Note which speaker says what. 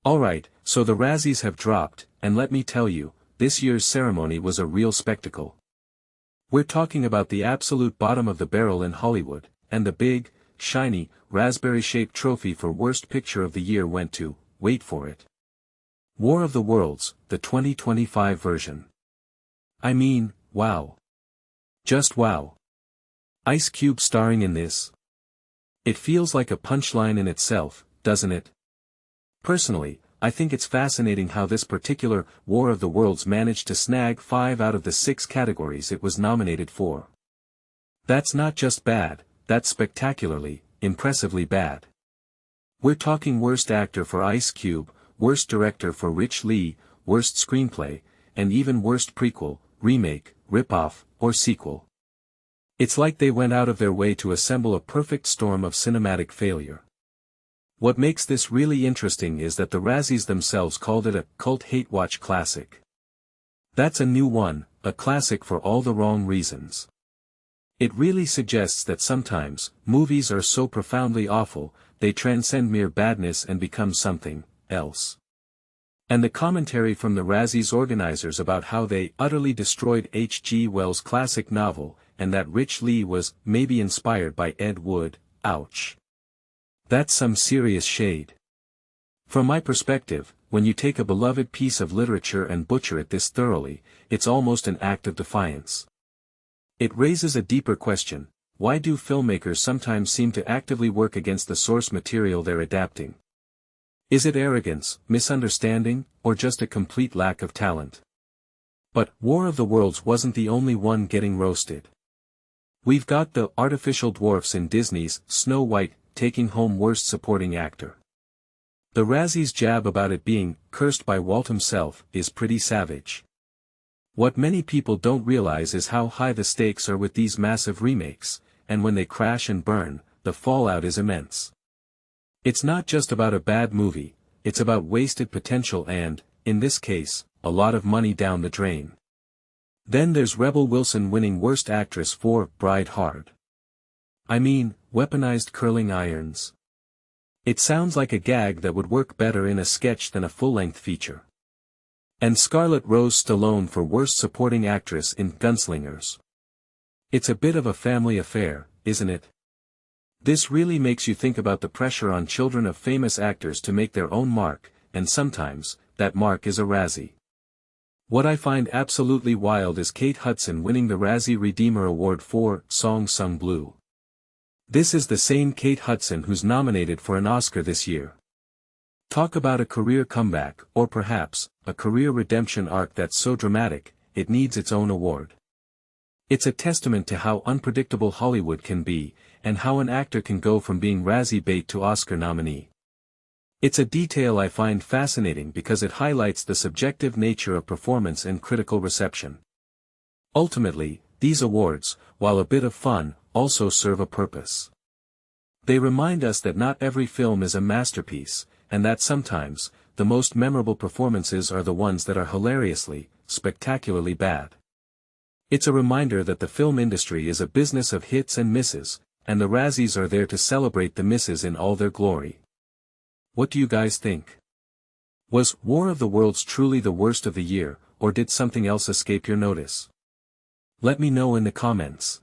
Speaker 1: Alright, so the Razzies have dropped, and let me tell you, this year's ceremony was a real spectacle. We're talking about the absolute bottom of the barrel in Hollywood, and the big, shiny, raspberry-shaped trophy for Worst Picture of the Year went to, wait for it, War of the Worlds, the 2025 version. I mean, wow. Just wow. Ice Cube starring in this? It feels like a punchline in itself, doesn't it? Personally, I think it's fascinating how this particular War of the Worlds managed to snag 5 out of the 6 categories it was nominated for. That's not just bad, that's spectacularly, impressively bad. We're talking Worst Actor for Ice Cube, Worst Director for Rich Lee, Worst Screenplay, and even Worst Prequel, Remake, Ripoff, or Sequel. It's like they went out of their way to assemble a perfect storm of cinematic failure. What makes this really interesting is that the Razzies themselves called it a cult hate-watch classic. That's a new one, a classic for all the wrong reasons. It really suggests that sometimes, movies are so profoundly awful, they transcend mere badness and become something else. And the commentary from the Razzies organizers about how they utterly destroyed H.G. Wells' classic novel, and that Rich Lee was maybe inspired by Ed Wood, ouch. That's some serious shade. From my perspective, when you take a beloved piece of literature and butcher it this thoroughly, it's almost an act of defiance. It raises a deeper question: why do filmmakers sometimes seem to actively work against the source material they're adapting? Is it arrogance, misunderstanding, or just a complete lack of talent? But War of the Worlds wasn't the only one getting roasted. We've got the artificial dwarfs in Disney's Snow White taking home Worst Supporting Actor. The Razzies' jab about it being cursed by Walt himself is pretty savage. What many people don't realize is how high the stakes are with these massive remakes, and when they crash and burn, the fallout is immense. It's not just about a bad movie, it's about wasted potential and, in this case, a lot of money down the drain. Then there's Rebel Wilson winning Worst Actress for Bride Hard. I mean, weaponized curling irons. It sounds like a gag that would work better in a sketch than a full-length feature. And Scarlet rose Stallone for Worst Supporting Actress in Gunslingers. It's a bit of a family affair, isn't it? This really makes you think about the pressure on children of famous actors to make their own mark, and sometimes, that mark is a Razzie. What I find absolutely wild is Kate Hudson winning the Razzie Redeemer Award for Song Sung Blue. This is the same Kate Hudson who's nominated for an Oscar this year. Talk about a career comeback, or perhaps, a career redemption arc that's so dramatic, it needs its own award. It's a testament to how unpredictable Hollywood can be, and how an actor can go from being Razzie bait to Oscar nominee. It's a detail I find fascinating because it highlights the subjective nature of performance and critical reception. Ultimately, these awards, while a bit of fun, also serve a purpose. They remind us that not every film is a masterpiece, and that sometimes, the most memorable performances are the ones that are hilariously, spectacularly bad. It's a reminder that the film industry is a business of hits and misses, and the Razzies are there to celebrate the misses in all their glory. What do you guys think? Was War of the Worlds truly the worst of the year, or did something else escape your notice? Let me know in the comments.